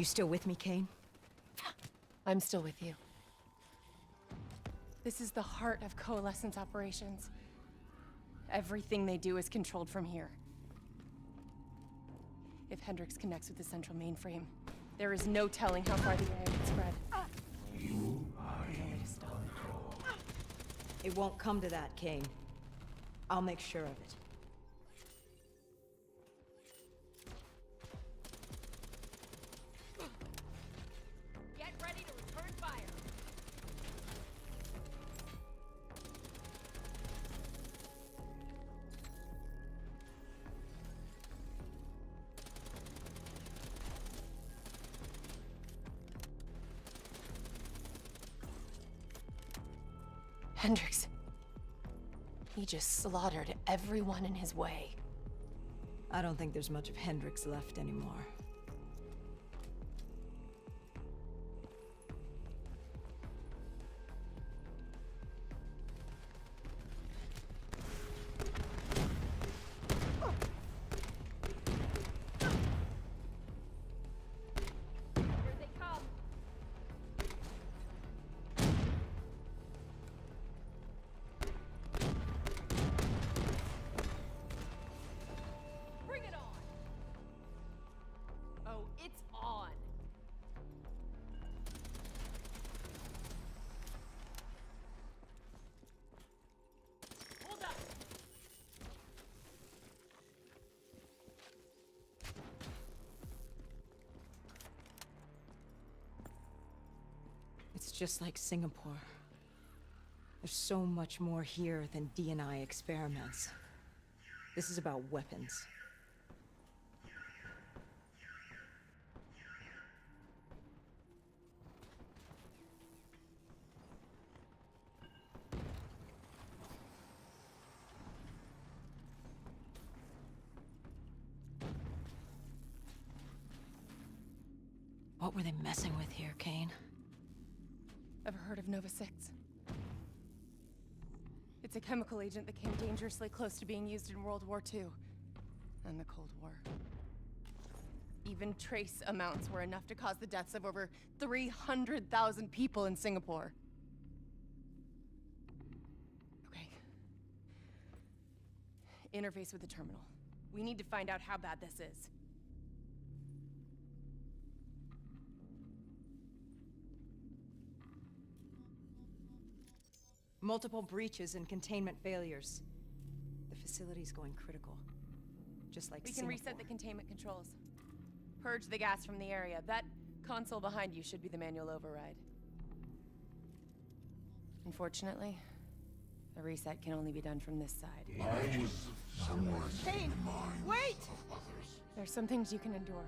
You still with me, Kane? I'm still with you. This is the heart of Coalescence operations. Everything they do is controlled from here. If Hendrix connects with the central mainframe, there is no telling how far the AI can spread. You are There's no way in to stop it. control. It won't come to that, Kane. I'll make sure of it. Get ready to return fire! Hendrix. He just slaughtered everyone in his way. I don't think there's much of Hendrix left anymore. Here they come! Bring it on! Oh, it's on! Hold up! It's just like Singapore. There's so much more here than D&I experiments. This is about weapons. What were they messing with here, Kane? Ever heard of Nova 6? It's a chemical agent that came dangerously close to being used in World War II and the Cold War. Even trace amounts were enough to cause the deaths of over 300,000 people in Singapore. Okay. Interface with the terminal. We need to find out how bad this is. Multiple breaches and containment failures. The facility's going critical. Just like We can Singapore. reset the containment controls. Purge the gas from the area. That console behind you should be the manual override. Unfortunately, the reset can only be done from this side. I was someone Kane, in the minds wait! of others. There's some things you can endure.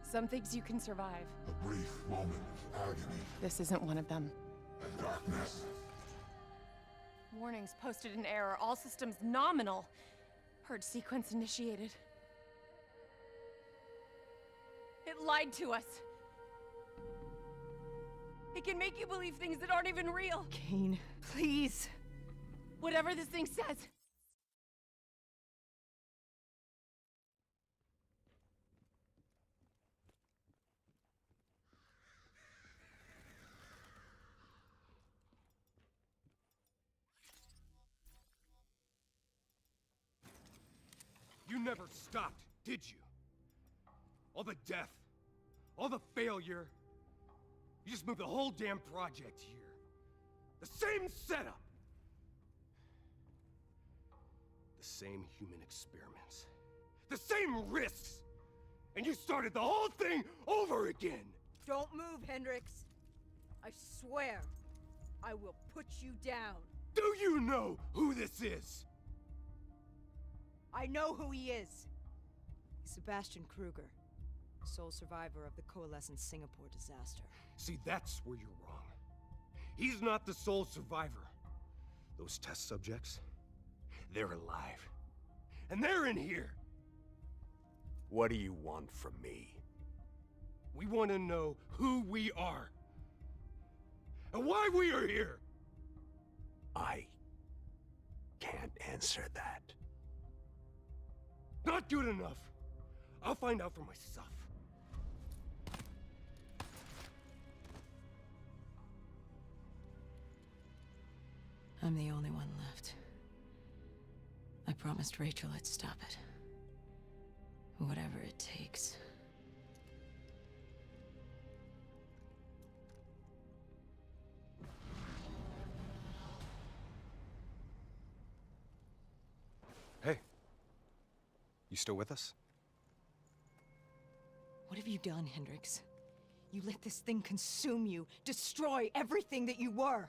Some things you can survive. A brief moment of agony This isn't one of them. and darkness. Warnings posted in error. All systems nominal. Purge sequence initiated. It lied to us. It can make you believe things that aren't even real. Kane, please. Whatever this thing says. You never stopped, did you? All the death, all the failure. You just moved the whole damn project here. The same setup. The same human experiments. The same risks. And you started the whole thing over again. Don't move, Hendrix. I swear, I will put you down. Do you know who this is? I know who he is. Sebastian Kruger, sole survivor of the Coalescence Singapore disaster. See, that's where you're wrong. He's not the sole survivor. Those test subjects, they're alive. And they're in here. What do you want from me? We want to know who we are. And why we are here. I can't answer that. Not good enough. I'll find out for myself. I'm the only one left. I promised Rachel I'd stop it. Whatever it takes. Hey. You still with us? What have you done, Hendrix? You let this thing consume you, destroy everything that you were!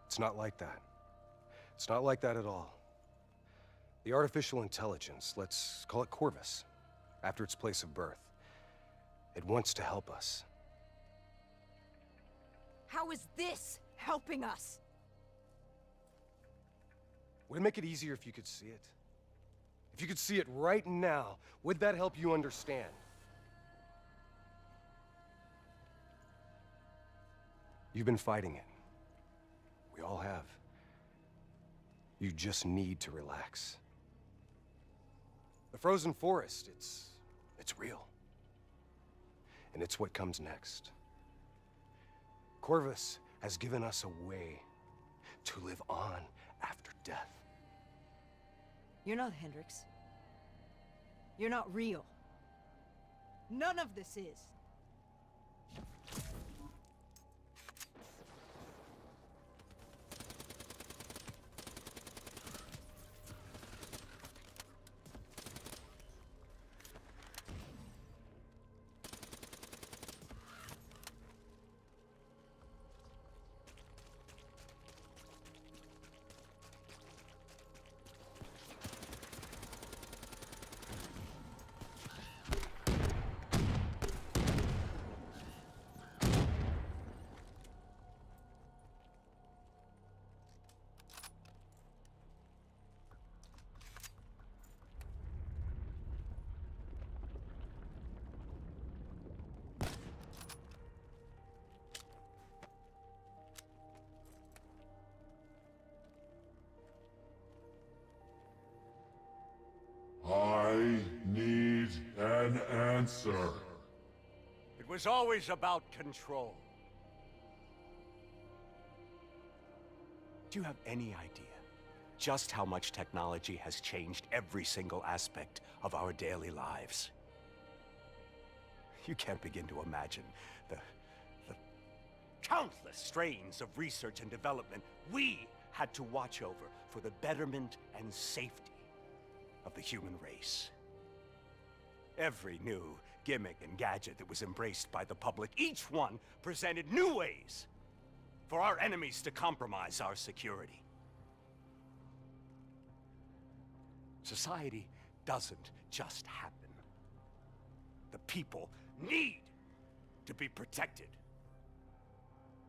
It's not like that. It's not like that at all. The artificial intelligence, let's call it Corvus, after its place of birth. It wants to help us. How is this helping us? Would it make it easier if you could see it? If you could see it right now, would that help you understand? You've been fighting it. We all have. You just need to relax. The frozen forest, it's real. And it's what comes next. Corvus has given us a way to live on after death. You're not Hendrix. You're not real. None of this is. I need an answer. It was always about control. Do you have any idea just how much technology has changed every single aspect of our daily lives? You can't begin to imagine the countless strains of research and development we had to watch over for the betterment and safety of the human race. Every new gimmick and gadget that was embraced by the public, each one presented new ways for our enemies to compromise our security. Society doesn't just happen. The people need to be protected.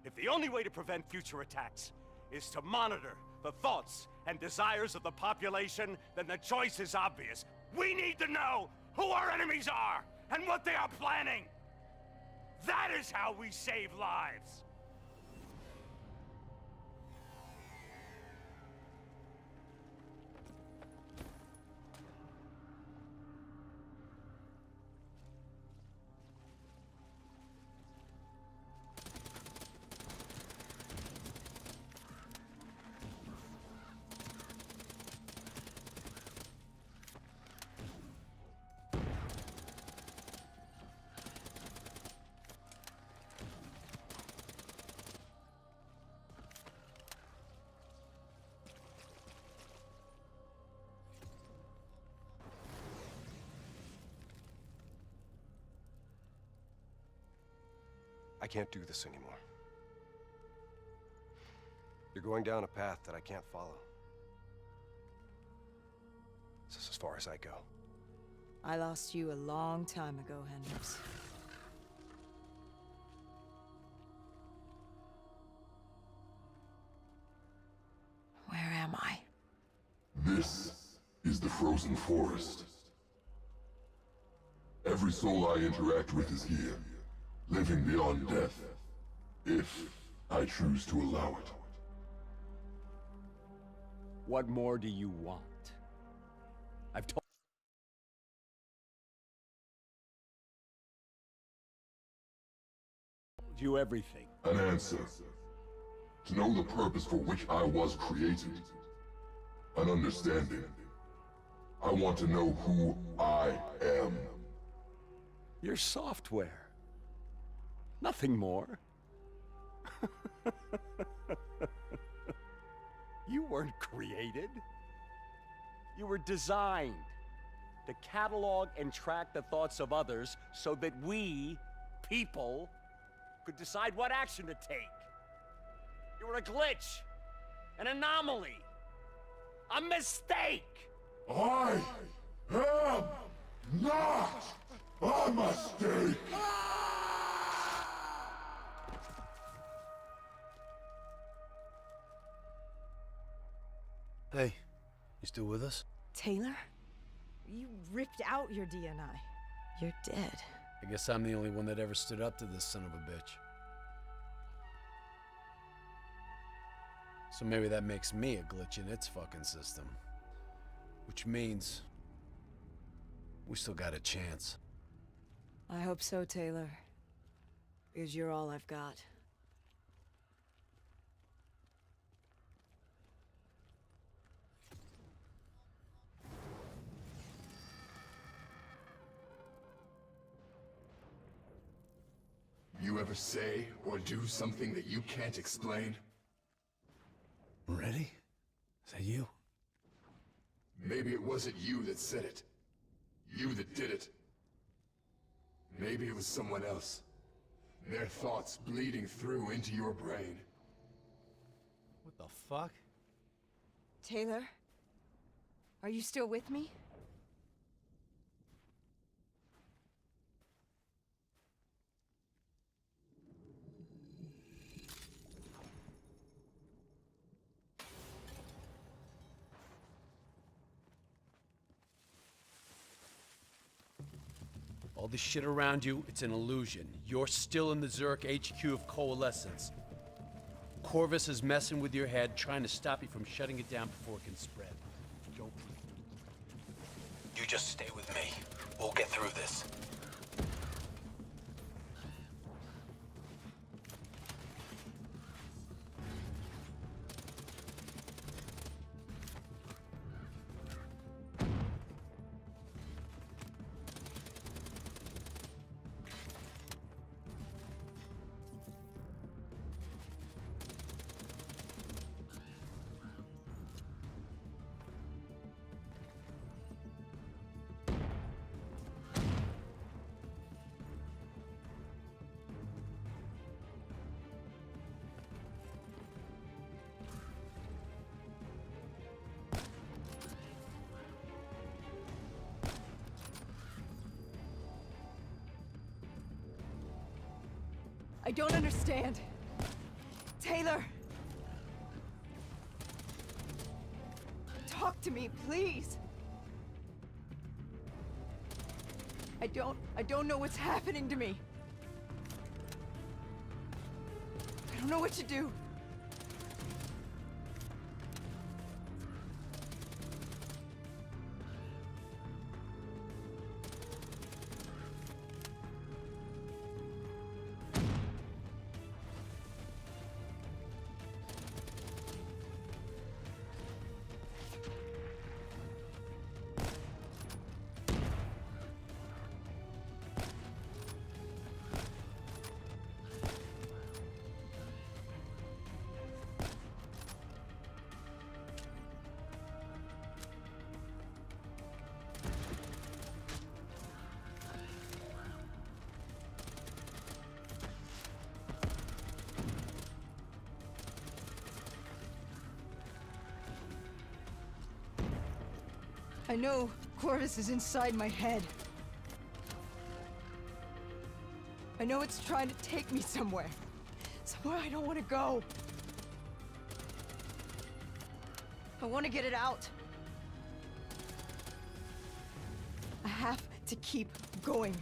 If the only way to prevent future attacks is to monitor the thoughts and desires of the population, then the choice is obvious. We need to know who our enemies are and what they are planning. That is how we save lives. I can't do this anymore. You're going down a path that I can't follow. This is as far as I go. I lost you a long time ago, Hendrix. Where am I? This is the frozen forest. Every soul I interact with is here, living beyond death, if I choose to allow it. What more do you want? I've told you everything. An answer. To know the purpose for which I was created. An understanding. I want to know who I am. Your software. Nothing more. You weren't created. You were designed to catalog and track the thoughts of others so that we, people, could decide what action to take. You were a glitch, an anomaly, a mistake. I am not a mistake! Hey, you still with us? Taylor? You ripped out your DNI. You're dead. I guess I'm the only one that ever stood up to this son of a bitch. So maybe that makes me a glitch in its fucking system. Which means we still got a chance. I hope so, Taylor. Because you're all I've got. You ever say or do something that you can't explain? Ready? Is that you? Maybe it wasn't you that said it. You that did it. Maybe it was someone else. Their thoughts bleeding through into your brain. What the fuck? Taylor? Are you still with me? All this shit around you, it's an illusion. You're still in the Zurich HQ of Coalescence. Corvus is messing with your head, trying to stop you from shutting it down before it can spread. Don't. You just stay with me. We'll get through this. I don't understand. Taylor! Talk to me, please! I don't know what's happening to me. I don't know what to do. I know Corvus is inside my head. I know it's trying to take me somewhere. Somewhere I don't want to go. I want to get it out. I have to keep going.